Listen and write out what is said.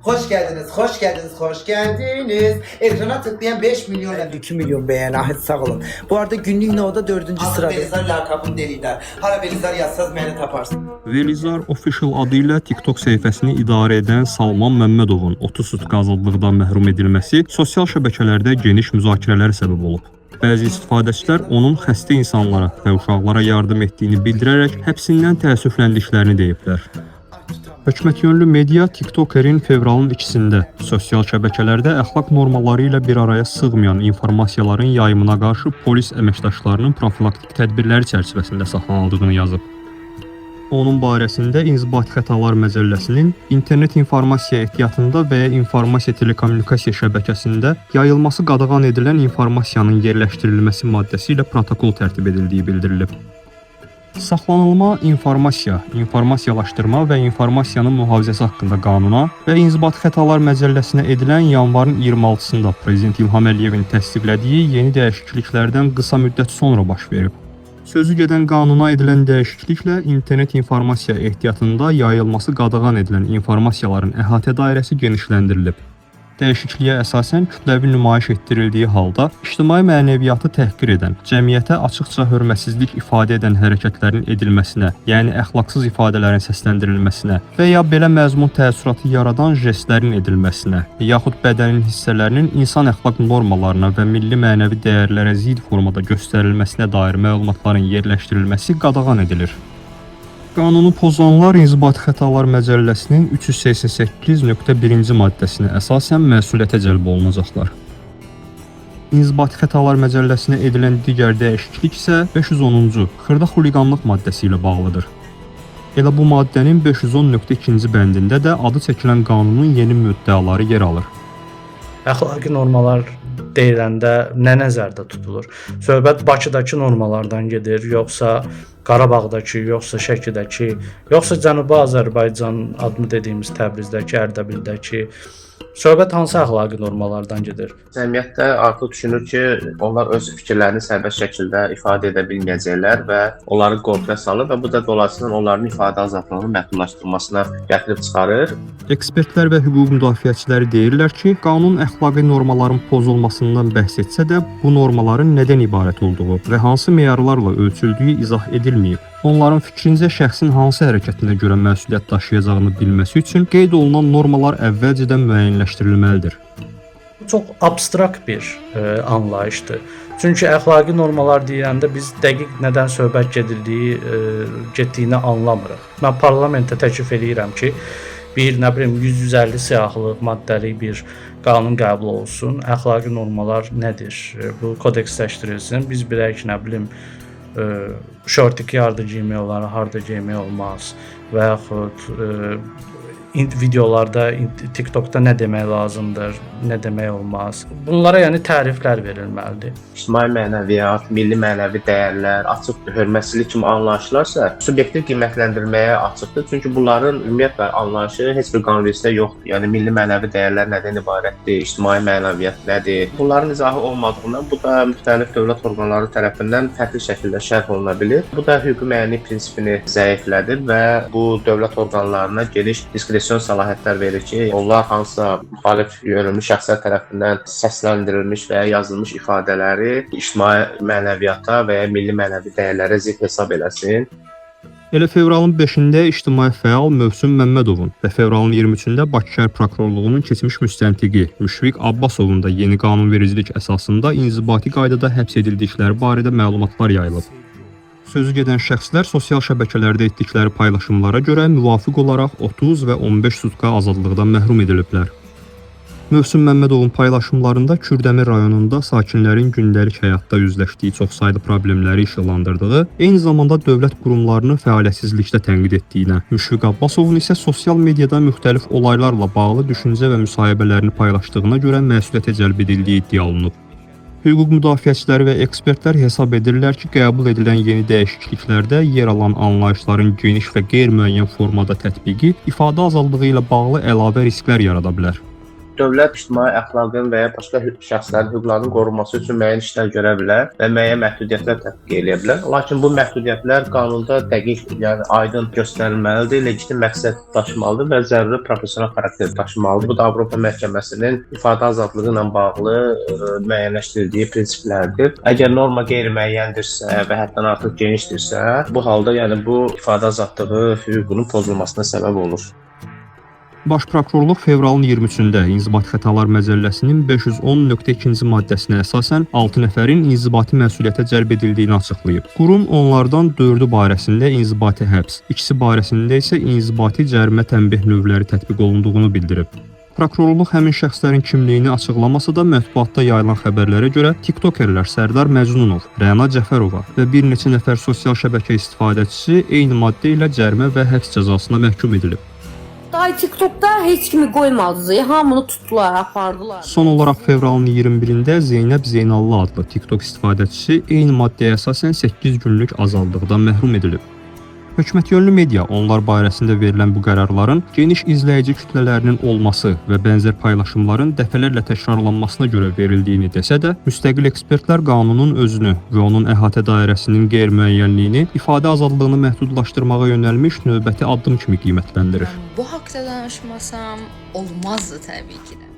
Hoş geldiniz, hoş geldiniz, hoş geldiniz. Ekrana tıklayan 5 milyon 2 milyon beğeni. Ah, sağ olun. Bu arada günlük Nova'da 4. Adı sırada. Belizar, lakabım Delidar. Hara Belizar yazsaz məni taparsın. Velizar Official adı ilə TikTok səhifəsini idarə edən Salman Məmmədovun 30 sutqa azadlıqdan məhrum edilməsi sosial şəbəkələrdə geniş müzakirələrə səbəb olub. Bəzi istifadəçilər onun xəstə insanlara və uşaqlara yardım etdiyini bildirərək həbsindən təəssüfləndiklərini deyiblər. Hökumətyönlü media TikTokerin fevralın 2-sində sosial şəbəkələrdə əxlaq normaları ilə bir araya sığmayan informasiyaların yayımına qarşı polis əməkdaşlarının profilaktik tədbirləri çərçivəsində saxlanıldığını yazıb. Onun barəsində İnzibati Xətalar Məcəlləsinin internet informasiya ehtiyatında və ya informasiya telekommunikasiya şəbəkəsində yayılması qadağan edilən informasiyanın yerləşdirilməsi maddəsi ilə protokol tərtib edildiyi bildirilib. Saxlanılma, informasiya, informasiyalaşdırma və informasiyanın mühafizəsi haqqında qanuna və İnzibati Xətalar Məcəlləsinə edilən yanvarın 26-sında Prezident İlham Əliyevin təsdiqlədiyi yeni dəyişikliklərdən qısa müddət sonra baş verib. Sözü gedən qanuna edilən dəyişikliklə internet informasiya ehtiyatında yayılması qadağan edilən informasiyaların əhatə dairəsi genişləndirilib. Dəyişikliyə əsasən kütləvi nümayiş etdirildiyi halda ictimai mənəviyyatı təhqir edən, cəmiyyətə açıqca hörmətsizlik ifadə edən hərəkətlərin edilməsinə, yəni əxlaqsız ifadələrin səsləndirilməsinə və ya belə məzmun təəssüratı yaradan jestlərin edilməsinə, yaxud bədənin hissələrinin insan əxlaq normalarına və milli mənəvi dəyərlərə zidd formada göstərilməsinə dair məlumatların yerləşdirilməsi qadağan edilir. Qanunu pozanlar İnzibati Xətalar Məcəlləsinin 388.1-ci maddəsinə əsasən məsuliyyətə cəlb olunacaqlar. İnzibati Xətalar Məcəlləsinə edilən digər dəyişiklik isə 510-cu xırda xuliqanlıq maddəsi ilə bağlıdır. Elə bu maddənin 510.2-ci bəndində də adı çəkilən qanunun yeni müddəaları yer alır. Əxlaqi normalar deyiləndə nə nəzərdə tutulur? Söhbət Bakıdakı normalardan gedir, yoxsa Qarabağdakı, yoxsa Şəkidəki, yoxsa Cənubi Azərbaycan adını dediyimiz Təbrizdəki, Ərdəbildəki? Söhbət hansı əxlaqi normalardan gedir? Cəmiyyətdə artıq düşünür ki, onlar öz fikirlərini sərbəst şəkildə ifadə edə bilməyəcəklər və onları qorxuya salır və bu da dolayısıyla onların ifadə azadlığının məhdudlaşdırılmasına gətirib çıxarır. Ekspertlər və hüquq müdafiəçiləri deyirlər ki, qanun əxlaqi normaların pozulmasından bəhs etsə də, bu normaların nədən ibarət olduğu və hansı meyarlarla ölçüldüyü izah edilməyib. Onların fikrincə şəxsin hansı hərəkətinə görə məsuliyyət daşıyacağını bilməsi üçün qeyd olunan normalar əvvəlcədən müəyyənləşdirilməlidir. Çox abstrakt bir anlayışdır. Çünki əxlaqi normalar deyiləndə biz dəqiq nədən söhbət getdiyini anlamırıq. Mən parlamentə təklif edirəm ki, bir 150 siyahlıq maddəli bir qanun qəbul olsun. Əxlaqi normalar nədir? Bu kodeksləşdirilsin. Biz bilək ki, şortiki harda geymək olar, harda geymək olmaz və yaxud videolarda, TikTokda nə demək lazımdır, nə demək olmaz. Bunlara yəni təriflər verilməlidir. İctimai mənəviyyat, milli mənəvi dəyərlər, açıq hörmətsizlik kimi anlayışlarsa subyektiv qiymətləndirməyə açıqdır. Çünki bunların ümumiyyətlə anlayışı heç bir qanunvericilikdə yoxdur. Yəni milli mənəvi dəyərlər nədən ibarətdir, ictimai mənəviyyat nədir? Bunların izahı olmadığından bu da müxtəlif dövlət orqanları tərəfindən fərqli şəkildə şərh oluna bilir. Bu da hüquqi müəyyənlik prinsipini zəiflədir və bu dövlət orqanlarına geniş diskresion səlahiyyətlər verir ki, onlar hansısa müxalif yönümlü şəxslər tərəfindən səsləndirilmiş və ya yazılmış ifadələri ictimai mənəviyyata və ya milli mənəvi dəyərlərə zidd hesab eləsin. Elə fevralın 5-də ictimai fəal Mövsüm Məmmədovun və fevralın 23-də Bakı şəhər prokurorluğunun keçmiş müstəntiqi Müşfiq Abbasovun da yeni qanunvericilik əsasında inzibati qaydada həbs edildikləri barədə məlumatlar yayılıb. Sözü gedən şəxslər sosial şəbəkələrdə etdikləri paylaşımlara görə müvafiq olaraq 30 və 15 sutqa azadlıqdan məhrum ediliblər. Mövsüm Məmmədovun paylaşımlarında Kürdəmir rayonunda sakinlərin gündəlik həyatda üzləşdiyi çoxsaylı problemləri işıqlandırdığı, eyni zamanda dövlət qurumlarını fəaliyyətsizlikdə tənqid etdiyinə, Müşfiq Abbasovun isə sosial mediada müxtəlif olaylarla bağlı düşüncə və müsahibələrini paylaşdığına görə məsuliyyətə cəlb edildiyi iddia olunub. Hüquq müdafiəçiləri və ekspertlər hesab edirlər ki, qəbul edilən yeni dəyişikliklərdə yer alan anlayışların geniş və qeyri-müəyyən formada tətbiqi ifadə azadlığı ilə bağlı əlavə risklər yarada bilər. dövlət ictimai əxlaqın və ya başqa şəxslərin hüquqlarının qorunması üçün müəyyən işlər görə bilər və müəyyən məhdudiyyətlər tətbiq edə bilər. Lakin bu məhdudiyyətlər qanunda dəqiq, yəni aydın göstərilməlidir, legitim məqsəd daşımalıdır və zəruri professional xarakter daşımalıdır. Bu da Avropa Məhkəməsinin ifadə azadlığı ilə bağlı müəyyənləşdirdiyi prinsiplərdir. Əgər norma qeyri-müəyyəndirsə və həddən artıq genişdirsə, bu halda yəni bu ifadə azadlığı hüququnun pozulmasına səbəb olur. Baş Prokurorluq fevralın 23-də İnzibati Xətalar Məcəlləsinin 510.2-ci maddəsinə əsasən 6 nəfərin inzibati məsuliyyətə cəlb edildiyini açıqlayıb. Qurum onlardan 4-ü barəsində inzibati həbs, ikisi barəsində isə inzibati cərimə tənbih növləri tətbiq olunduğunu bildirib. Prokurorluq həmin şəxslərin kimliyini açıqlamasa da mətbuatda yayılan xəbərlərə görə TikTokerlər Sərdar Məcnunov, Rəna Cəfərova və bir neçə nəfər sosial şəbəkə istifadəçisi eyni maddə ilə cərimə və həbs cəzasına məhkum edilib. Day TikTokda heç kimi qoymadılar, hamını tutdular, apardılar. Son olaraq fevralın 21-də Zeynəb Zeynallı adlı TikTok istifadəçisi eyni maddəyə əsasən 8 günlük azadlıqdan məhrum edilib. Hökumətyönlü media onlar barəsində verilən bu qərarların geniş izləyici kütlələrinin olması və bənzər paylaşımların dəfələrlə təkrarlanmasına görə verildiyini desə də, müstəqil ekspertlər qanunun özünü və onun əhatə dairəsinin qeyri-müəyyənliyini ifadə azadlığını məhdudlaşdırmağa yönəlmiş növbəti addım kimi qiymətləndirir. Bu haqda danışmasam olmazdı təbii ki də.